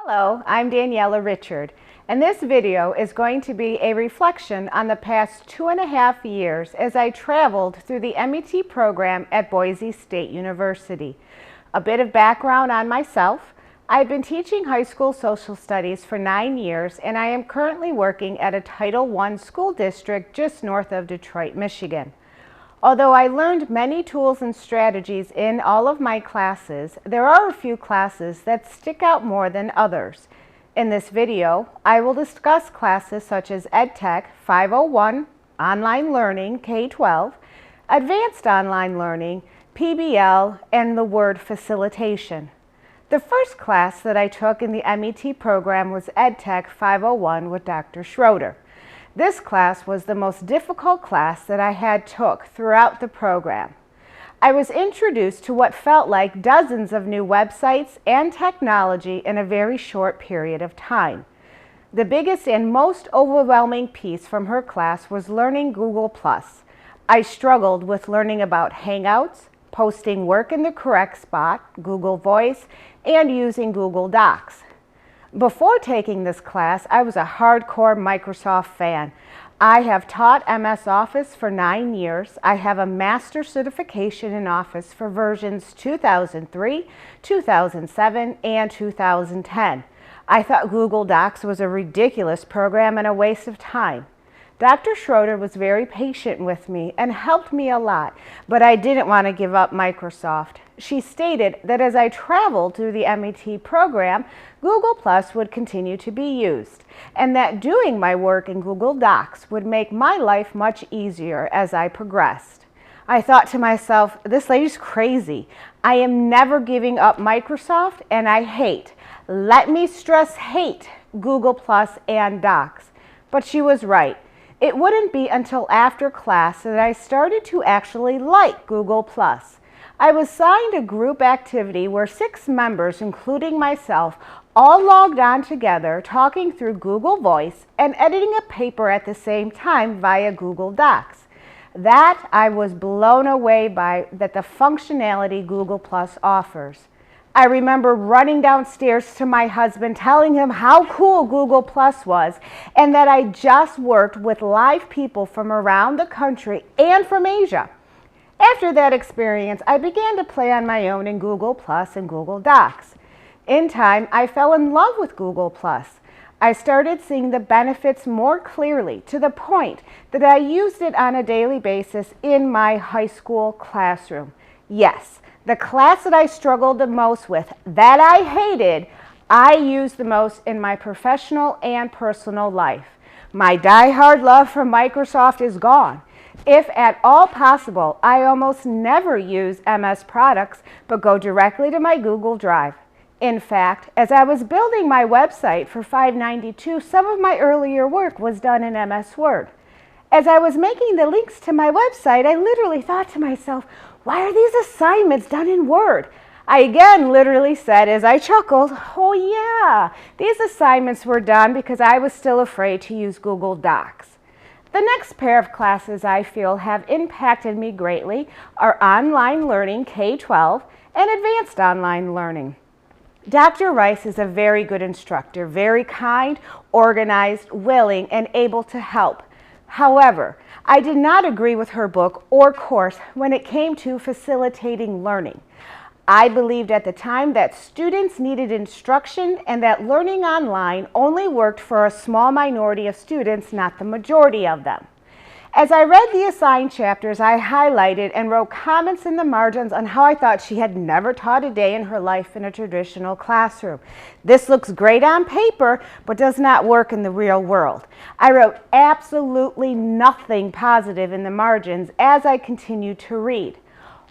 Hello, I'm Daniela Richard, and this video is going to be a reflection on the past 2.5 years as I traveled through the MET program at Boise State University. A bit of background on myself. I've been teaching high school social studies for 9 years, and I am currently working at a Title I school district just north of Detroit, Michigan. Although I learned many tools and strategies in all of my classes, there are a few classes that stick out more than others. In this video, I will discuss classes such as EdTech 501, Online Learning K-12, Advanced Online Learning, PBL, and the word facilitation. The first class that I took in the MET program was EdTech 501 with Dr. Schroeder. This class was the most difficult class that I had took throughout the program. I was introduced to what felt like dozens of new websites and technology in a very short period of time. The biggest and most overwhelming piece from her class was learning Google+. I struggled with learning about Hangouts, posting work in the correct spot, Google Voice, and using Google Docs. Before taking this class, I was a hardcore Microsoft fan. I have taught MS Office for 9 years. I have a master certification in Office for versions 2003, 2007, and 2010. I thought Google Docs was a ridiculous program and a waste of time. Dr. Schroeder was very patient with me and helped me a lot, but I didn't want to give up Microsoft. She stated that as I traveled through the MET program, Google Plus would continue to be used, and that doing my work in Google Docs would make my life much easier as I progressed. I thought to myself, this lady's crazy. I am never giving up Microsoft, and I hate, let me stress hate, Google Plus and Docs. But she was right. It wouldn't be until after class that I started to actually like Google+. I was assigned a group activity where 6 members, including myself, all logged on together talking through Google Voice and editing a paper at the same time via Google Docs. That I was blown away by that the functionality Google+ offers. I remember running downstairs to my husband telling him how cool Google Plus was and that I just worked with live people from around the country and from Asia. After that experience, I began to play on my own in Google Plus and Google Docs. In time, I fell in love with Google Plus. I started seeing the benefits more clearly to the point that I used it on a daily basis in my high school classroom. Yes. The class that I struggled the most with, that I hated, I used the most in my professional and personal life. My die-hard love for Microsoft is gone. If at all possible, I almost never use MS products, but go directly to my Google Drive. In fact, as I was building my website for 592, some of my earlier work was done in MS Word. As I was making the links to my website, I literally thought to myself, why are these assignments done in Word? I again literally said as I chuckled, oh yeah, these assignments were done because I was still afraid to use Google Docs. The next pair of classes I feel have impacted me greatly are Online Learning K-12 and Advanced Online Learning. Dr. Rice is a very good instructor, very kind, organized, willing, and able to help. However, I did not agree with her book or course when it came to facilitating learning. I believed at the time that students needed instruction and that learning online only worked for a small minority of students, not the majority of them. As I read the assigned chapters, I highlighted and wrote comments in the margins on how I thought she had never taught a day in her life in a traditional classroom. This looks great on paper, but does not work in the real world. I wrote absolutely nothing positive in the margins as I continued to read.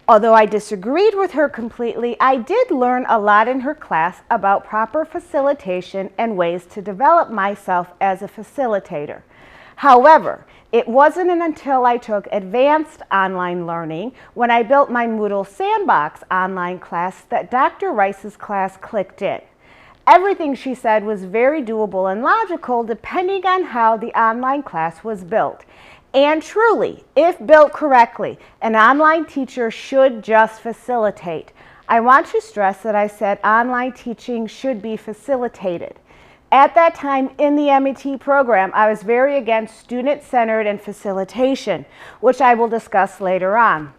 Although I disagreed with her completely, I did learn a lot in her class about proper facilitation and ways to develop myself as a facilitator. However, it wasn't until I took Advanced Online Learning when I built my Moodle Sandbox online class that Dr. Rice's class clicked in. Everything she said was very doable and logical depending on how the online class was built. And truly, if built correctly, an online teacher should just facilitate. I want to stress that I said online teaching should be facilitated. At that time in the MET program, I was very against student-centered and facilitation, which I will discuss later on.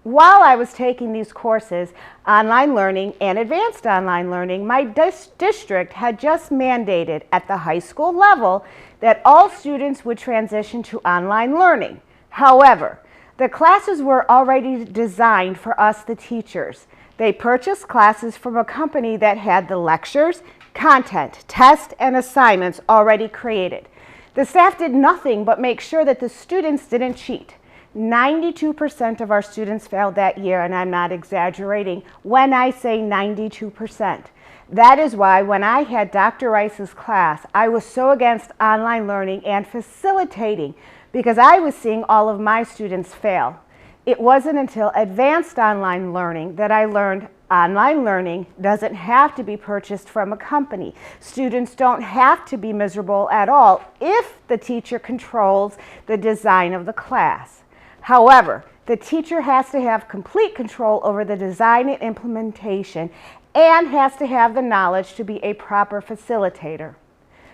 While I was taking these courses, online learning and advanced online learning, my district had just mandated at the high school level that all students would transition to online learning. However, the classes were already designed for us, the teachers. They purchased classes from a company that had the lectures, content, tests, and assignments already created. The staff did nothing but make sure that the students didn't cheat. 92% of our students failed that year, and I'm not exaggerating when I say 92%. That is why when I had Dr. Rice's class, I was so against online learning and facilitating because I was seeing all of my students fail. It wasn't until advanced online learning that I learned online learning doesn't have to be purchased from a company. Students don't have to be miserable at all if the teacher controls the design of the class. However, the teacher has to have complete control over the design and implementation and has to have the knowledge to be a proper facilitator.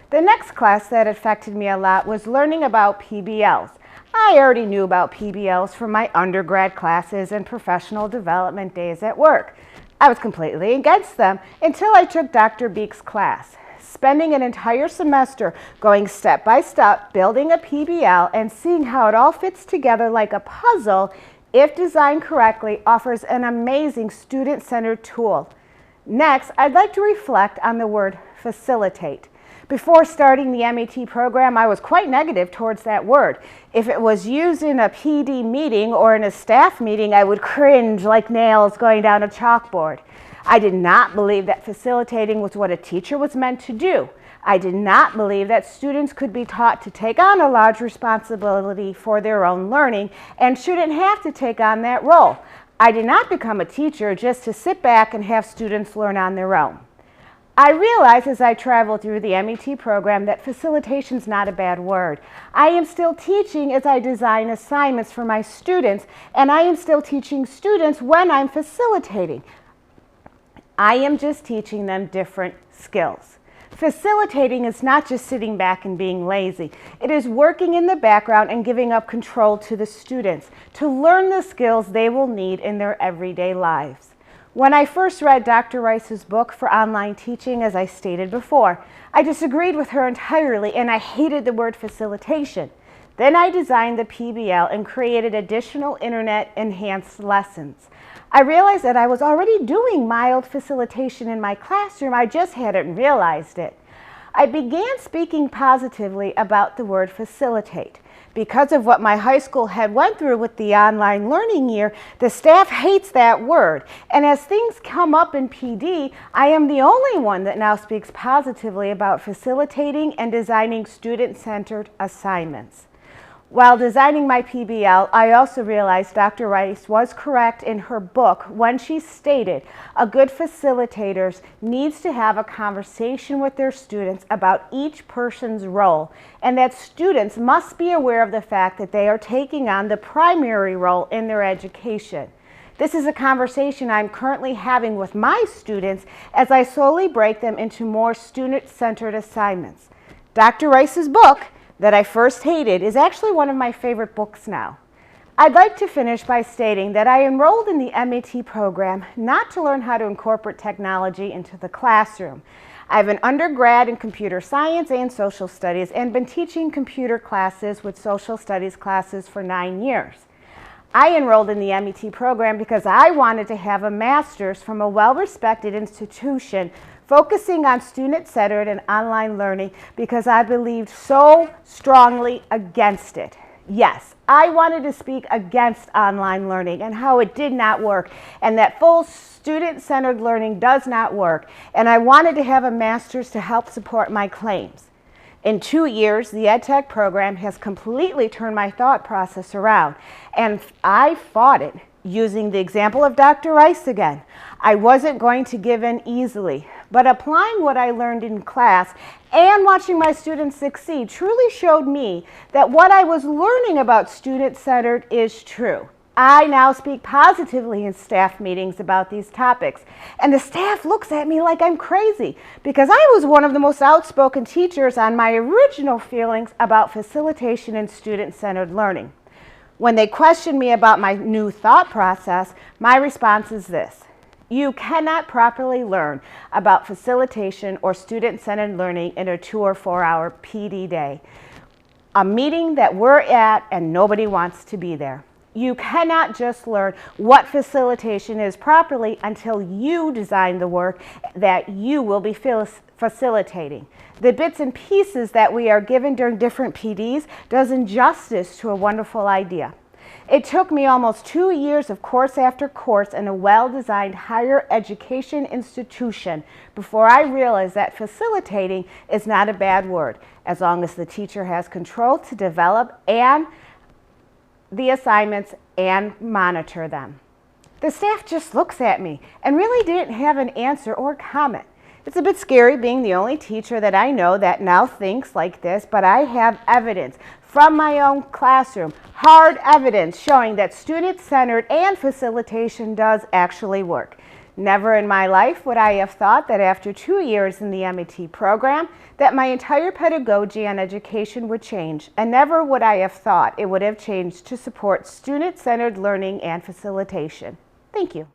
The next class that affected me a lot was learning about PBLs. I already knew about PBLs from my undergrad classes and professional development days at work. I was completely against them until I took Dr. Beek's class. Spending an entire semester going step by step, building a PBL, and seeing how it all fits together like a puzzle, if designed correctly, offers an amazing student-centered tool. Next, I'd like to reflect on the word facilitate. Before starting the MET program, I was quite negative towards that word. If it was used in a PD meeting or in a staff meeting, I would cringe like nails going down a chalkboard. I did not believe that facilitating was what a teacher was meant to do. I did not believe that students could be taught to take on a large responsibility for their own learning and shouldn't have to take on that role. I did not become a teacher just to sit back and have students learn on their own. I realized as I traveled through the MET program that facilitation is not a bad word. I am still teaching as I design assignments for my students, and I am still teaching students when I'm facilitating. I am just teaching them different skills. Facilitating is not just sitting back and being lazy. It is working in the background and giving up control to the students to learn the skills they will need in their everyday lives. When I first read Dr. Rice's book for online teaching, as I stated before, I disagreed with her entirely and I hated the word facilitation. Then I designed the PBL and created additional internet-enhanced lessons. I realized that I was already doing mild facilitation in my classroom, I just hadn't realized it. I began speaking positively about the word facilitate. Because of what my high school had went through with the online learning year, the staff hates that word. And as things come up in PD, I am the only one that now speaks positively about facilitating and designing student-centered assignments. While designing my PBL, I also realized Dr. Rice was correct in her book when she stated a good facilitator needs to have a conversation with their students about each person's role, and that students must be aware of the fact that they are taking on the primary role in their education. This is a conversation I'm currently having with my students as I slowly break them into more student-centered assignments. Dr. Rice's book, that I first hated, is actually one of my favorite books now. I'd like to finish by stating that I enrolled in the MET program not to learn how to incorporate technology into the classroom. I have an undergrad in computer science and social studies and been teaching computer classes with social studies classes for 9 years. I enrolled in the MET program because I wanted to have a master's from a well-respected institution focusing on student-centered and online learning because I believed so strongly against it. Yes, I wanted to speak against online learning and how it did not work and that full student-centered learning does not work, and I wanted to have a master's to help support my claims. In 2 years, the EdTech program has completely turned my thought process around, and I fought it using the example of Dr. Rice again. I wasn't going to give in easily, but applying what I learned in class and watching my students succeed truly showed me that what I was learning about student-centered is true. I now speak positively in staff meetings about these topics, and the staff looks at me like I'm crazy because I was one of the most outspoken teachers on my original feelings about facilitation and student-centered learning. When they question me about my new thought process, my response is this: you cannot properly learn about facilitation or student-centered learning in a 2 or 4 hour PD day, a meeting that we're at and nobody wants to be there. You cannot just learn what facilitation is properly until you design the work that you will be facilitating. The bits and pieces that we are given during different PDs does injustice to a wonderful idea. It took me almost 2 years of course after course in a well-designed higher education institution before I realized that facilitating is not a bad word, as long as the teacher has control to develop and the assignments and monitor them. The staff just looks at me and really didn't have an answer or comment. It's a bit scary being the only teacher that I know that now thinks like this, but I have evidence from my own classroom, hard evidence showing that student-centered and facilitation does actually work. Never in my life would I have thought that after 2 years in the MET program that my entire pedagogy on education would change, and never would I have thought it would have changed to support student-centered learning and facilitation. Thank you.